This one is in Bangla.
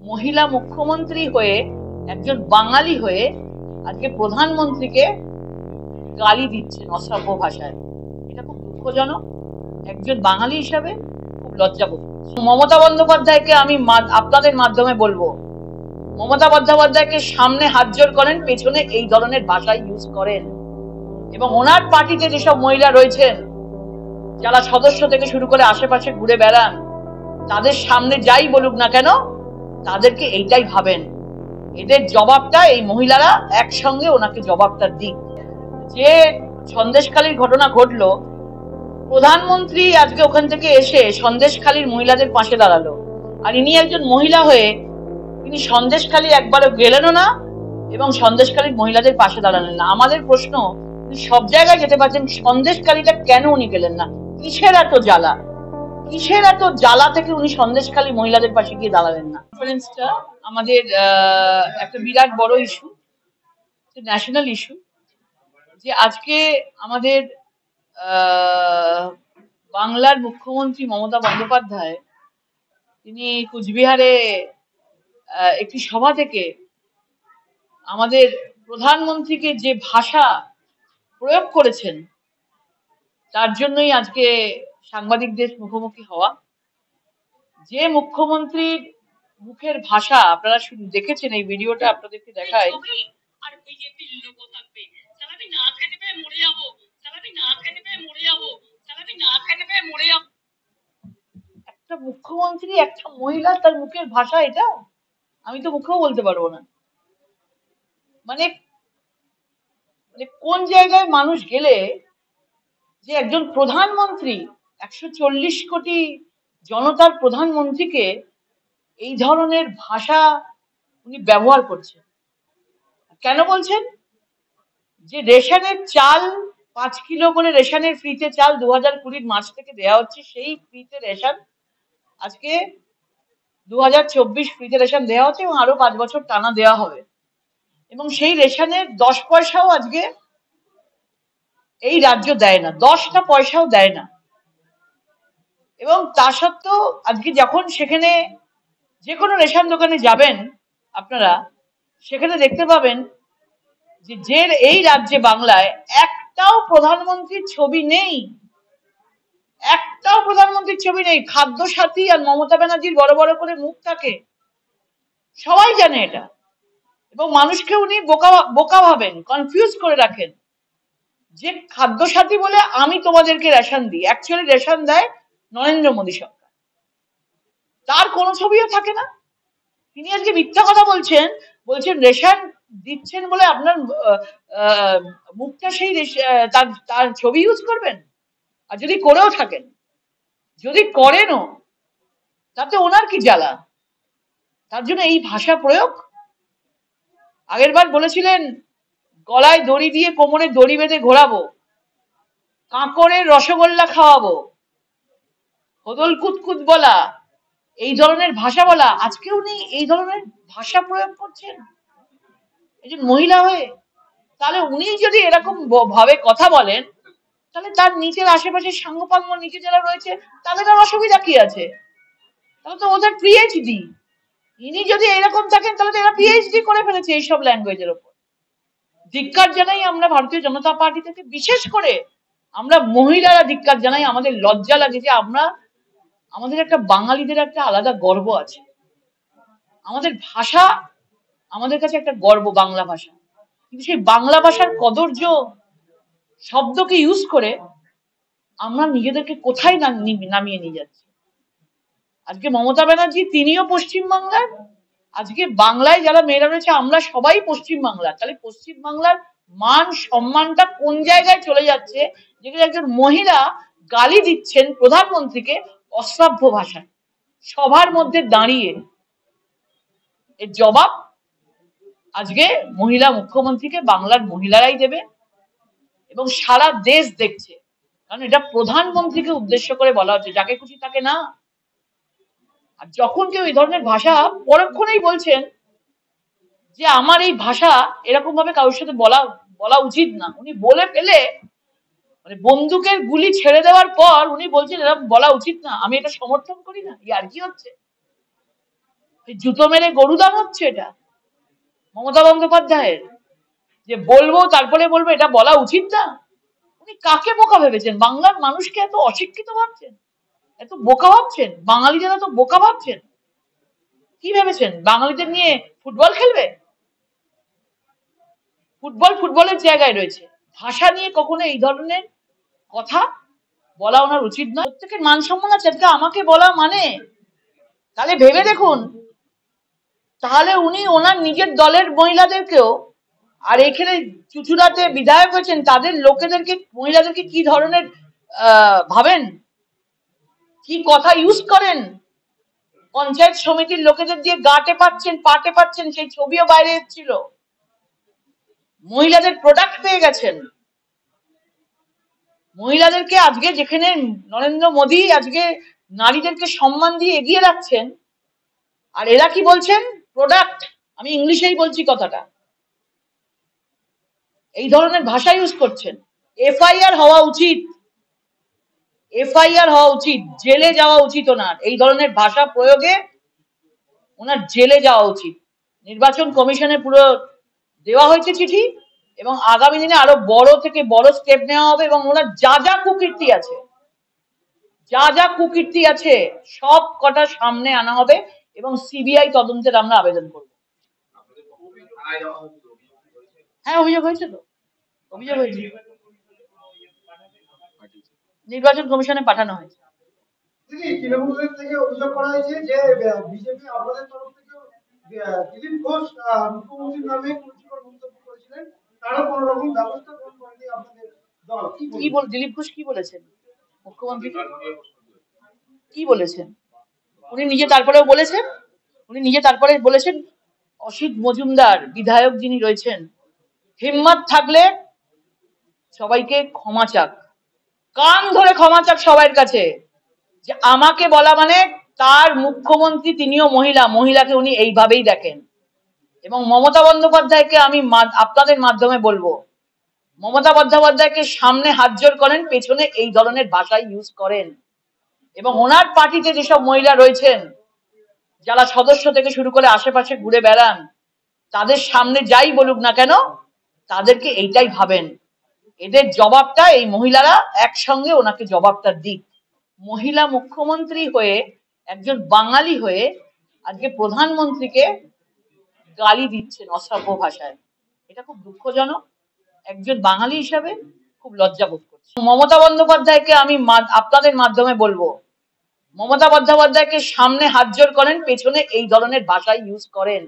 মহিলা মুখ্যমন্ত্রী হয়ে, একজন বাঙালি হয়ে আজকে প্রধানমন্ত্রীকে গালি দিচ্ছেন অশ্রাব্য ভাষায়। এটা খুব দুঃখজনক। একজন বাঙালি হিসাবে খুব লজ্জা বোধ করছি। মমতা বন্দ্যোপাধ্যায়কে আমি আপনাদের মাধ্যমে বলবো, মমতা বন্দ্যোপাধ্যায়কে সামনে হাত জোর করেন, পেছনে এই ধরনের ভাষা ইউজ করেন। এবং ওনার পার্টিতে যেসব মহিলা রয়েছেন, যারা সদস্য থেকে শুরু করে আশেপাশে ঘুরে বেড়ান, তাদের সামনে যাই বলুক না কেন, তাদেরকে এইটাই ভাবেন, এদের জবাবটা এই মহিলারা একসঙ্গে ওনাকে জবাবটা দিক। যে সন্দেশখালীর ঘটনা ঘটলো, প্রধানমন্ত্রী আজকে ওখান থেকে এসে সন্দেশখালীর মহিলাদের পাশে দাঁড়ালো, আর ইনি একজন মহিলা হয়ে তিনি সন্দেশখালী একবারও গেলেনও না এবং সন্দেশখালীর মহিলাদের পাশে দাঁড়ালেন না। আমাদের প্রশ্ন, উনি সব জায়গায় যেতে পারছেন, সন্দেশখালীটা কেন উনি গেলেন না? কিসের এত জ্বালা? কিসের এত জ্বালা থেকে উনি সন্দেশখালী মহিলাদের পাশে গিয়ে দাঁড়ালেন না? কনফারেন্সটা আমাদের একটা বিরাট বড় ইস্যু, ন্যাশনাল ইস্যু, যে আজকে আমাদের বাংলার মুখ্যমন্ত্রী মমতা বন্দ্যোপাধ্যায় তিনি কুচবিহারে একটি সভা থেকে আমাদের প্রধানমন্ত্রীকে যে ভাষা প্রয়োগ করেছেন, তার জন্যই আজকে সাংবাদিকদের মুখোমুখি হওয়া। যে মুখ্যমন্ত্রীর মুখের ভাষা আপনারা শুধু দেখেছেন, এই ভিডিওটা আপনাদেরকে দেখায়। আর বিজেপির লোগো থাকবে, সালামি না খেতে পেয়ে মরে যাবো, সালামি না খেতে পেয়ে মরে যাবো, সালামি না খেতে পেয়ে মরে যাবো। একটা মুখ্যমন্ত্রী, একটা মহিলা, তার মুখের ভাষা এটা? আমি তো মুখেও বলতে পারবো না। মানে কোন জায়গায় মানুষ গেলে যে একজন প্রধানমন্ত্রী, 140 কোটি জনতার প্রধানমন্ত্রীকে এই ধরনের ভাষা উনি ব্যবহার করছেন? কেন বলছেন? যে রেশনের চাল 5 কিলো করে রেশনের ফ্রিতে চাল 2020 মার্চ থেকে দেওয়া হচ্ছে, সেই ফ্রিতে রেশন আজকে 2024 ফ্রিতে রেশন দেওয়া হচ্ছে এবং আরো 5 বছর টানা দেওয়া হবে। এবং সেই রেশনের 10 পয়সাও আজকে এই রাজ্য দেয় না, 10টা পয়সাও দেয় না। এবং তা সত্ত্বেও আজকে যখন সেখানে যে কোনো রেশন দোকানে যাবেন আপনারা, সেখানে দেখতে পাবেন যে এই রাজ্যে বাংলায় একটাও প্রধানমন্ত্রীর ছবি নেই, একটাও প্রধানমন্ত্রীর ছবি নেই। খাদ্য সাথী আর মমতা ব্যানার্জির বড় বড় করে মুখ থাকে, সবাই জানে এটা। এবং মানুষকে উনি বোকা ভাবেন, কনফিউজ করে রাখেন যে খাদ্য সাথী বলে আমি তোমাদেরকে রেশন দিই। অ্যাকচুয়ালি রেশন দেয় নরেন্দ্র মোদী সরকার, তার কোনো ছবিও থাকে না। তিনি আজকে মিথ্যা কথা বলছেন, রেশন দিচ্ছেন বলে আপনার মুখটা সেই তার ছবি ইউজ করবেন। আর যদি করেও থাকেন, যদি করেনও, তাতে ওনার কি জ্বালা? তার জন্য এই ভাষা প্রয়োগ। আগের বার বলেছিলেন গলায় দড়ি দিয়ে কোমরে দড়ি বেঁধে ঘোরাবো, কাঁকড়ের রসগোল্লা খাওয়াবো, হদল কুতকুত বলা, এই ধরনের ভাষা বলা। আজকে উনি এই ধরনের ভাষা প্রয়োগ করছেন একজন মহিলা হয়ে। তাহলে উনি যদি এরকম ভাবে কথা বলেন, তাহলে তার নিচের আশেপাশে সাঙ্গপাঙ্গ নিচে যারা রয়েছে তাদের আর অসুবিধা কি আছে? তাহলে তো ওদের পিএইচডি। ইনি যদি এরকম থাকেন, তাহলে তো এরা পিএইচডি করে ফেলেছে এইসব ল্যাঙ্গুয়েজের উপর। ধিক্কার জানাই আমরা ভারতীয় জনতা পার্টি থেকে, বিশেষ করে আমরা মহিলারা ধিক্কার জানাই। আমাদের লজ্জা লাগে যে আমাদের একটা বাঙালিদের একটা আলাদা গর্ব আছে, আমাদের ভাষা আমাদের কাছে একটা গর্ব, বাংলা ভাষা। কিন্তু সেই বাংলা ভাষার কদর্য শব্দকে ইউজ করে আমরা নিজেদেরকে কোথায় নামিয়ে নিয়ে যাচ্ছি। আজকে মমতা ব্যানার্জি তিনিও পশ্চিমবাংলার, আজকে বাংলায় যারা মেয়েরা রয়েছে আমরা সবাই পশ্চিমবাংলার। তাহলে পশ্চিমবাংলার মান সম্মানটা কোন জায়গায় চলে যাচ্ছে, যেখানে একজন মহিলা গালি দিচ্ছেন প্রধানমন্ত্রীকে অশ্রাব্য ভাষায় সবার মধ্যে দাঁড়িয়ে। এর জবাব আজকে মহিলা মুখ্যমন্ত্রীকে বাংলার মহিলারাই দেবে এবং সারা দেশ দেখছে। কারণ এটা প্রধানমন্ত্রীকে উদ্দেশ্য করে বলা হচ্ছে, যাকে খুশি তাকে না। আর যখন কেউ এই ধরনের ভাষা পরক্ষণেই বলছেন যে আমার এই ভাষা এরকম ভাবে কারোর সাথে বলা উচিত না, উনি বলে ফেলে, মানে বন্দুকের গুলি ছেড়ে দেওয়ার পর উনি বলছেন এরকম বলা উচিত না, আমি এটা সমর্থন করি না। আর কি হচ্ছে? জুতো মেরে গরু দাম হচ্ছে এটা মমতা বন্দ্যোপাধ্যায়ের, যে বলবো তারপরে বলবো, এটা বলা উচিত না। উনি কাকে বোকা ভেবেছেন? বাংলার মানুষকে এত অশিক্ষিত ভাবছেন, এত বোকা ভাবছেন, বাঙালিদের এত বোকা ভাবছেন? কি ভেবেছেন বাঙালিদের নিয়ে ফুটবল খেলবে? ফুটবলের জায়গায় রয়েছে, ভাষা নিয়ে কখনো এই ধরনের কথা বলা ওনার উচিত নয়। প্রত্যেকের মান সম্মান আছে, আজকে আমাকে বলা মানে, তাহলে ভেবে দেখুন, তাহলে উনি ওনার নিজের দলের মহিলাদেরকেও, আর এখানে চুচুড়াতে বিধায়ক হয়েছেন তাদের লোকেদেরকে, মহিলাদেরকে কি ধরনের ভাবেন, কি কথা ইউজ করেন, পঞ্চায়েত সমিতির লোকেদের দিয়ে গাটে পাচ্ছেন, পাটে পাচ্ছেন, সেই ছবিও বাইরে এসেছিল। মহিলাদের প্রোডাক্ট পেয়ে গেছেন। মহিলাদেরকে আজকে যেখানে নরেন্দ্র মোদী আজকে নারীদেরকে সম্মান দিয়ে এগিয়ে রাখছেন, আর এরা কি বলছেন? প্রোডাক্ট। আমি ইংলিশেই বলছি কথাটা, এই ধরনের ভাষা ইউজ করছেন। এফআইআর হওয়া উচিত, এফআইআর হওয়া উচিত, জেলে যাওয়া উচিত ওনার, এই ধরনের ভাষা প্রয়োগে ওনার জেলে যাওয়া উচিত। নির্বাচন কমিশনে পুরো দেওয়া হয়েছে চিঠি, এবং আগামী দিনে আরো বড় থেকে বড় স্টেপ নেওয়া হবে, এবং ওনার যা যা কুকীর্তি আছে, যা যা কুকীর্তি আছে সব কটা সামনে আনা হবে, এবং সিবিআই তদন্তের আমরা আবেদন করব। হ্যাঁ, অভিযোগ হয়েছে তো, অভিযোগ হয়েছে, নির্বাচন কমিশনে পাঠানো হয়েছে। তৃণমূলের থেকে অভিযোগ করা হয়েছে যে বিজেপি আপনাদের তরফ থেকে দিলীপ ঘোষ মুখ্যমন্ত্রীর নামে কুরুচিকর মন্তব্য করেছিলেন, তারা কোনো রকম ব্যবস্থা গ্রহণ করেনি আপনাদের দল। কি বল দিলীপ ঘোষ কি বলেছেন? মুখ্যমন্ত্রী কি বলেছেন? উনি নিজে তারপরেও বলেছেন, উনি নিজে তারপরে বলেছেন, অসিত মজুমদার বিধায়ক যিনি রয়েছেন, হিম্মত থাকলে সবাইকে ক্ষমা চাক, কান ধরে ক্ষমা চাক সবার কাছে, যে আমাকে বলা মানে তার মুখ্যমন্ত্রী তিনিও মহিলা, মহিলাকে উনি এইভাবেই দেখেন। এবং মমতা বন্দ্যোপাধ্যায়কে আমি আপনাদের মাধ্যমে বলবো, মমতা বন্দ্যোপাধ্যায়কে সামনে হাত জোর করেন, পেছনে এই ধরনের ভাষা ইউজ করেন। এবং ওনার পার্টিতে যেসব মহিলা রয়েছেন, যারা সদস্য থেকে শুরু করে আশেপাশে ঘুরে বেড়ান, তাদের সামনে যাই বলুক না কেন, তাদেরকে এইটাই ভাবেন, এদের জবাবটা এই মহিলারা একসঙ্গে ওনাকে জবাবটা দিক। মহিলা মুখ্যমন্ত্রী হয়ে, একজন বাঙালি হয়ে আজকে প্রধানমন্ত্রীকে গালি দিচ্ছেন অসভ্য ভাষায়, এটা খুব দুঃখজনক। একজন বাঙালি হিসাবে খুব লজ্জা বোধ করছি। মমতা বন্দ্যোপাধ্যায়কে আমি আপনাদের মাধ্যমে বলবো, মমতা বন্দ্যোপাধ্যায়কে সামনে হাত জোর করেন, পেছনে এই ধরনের ভাষা ইউজ করেন।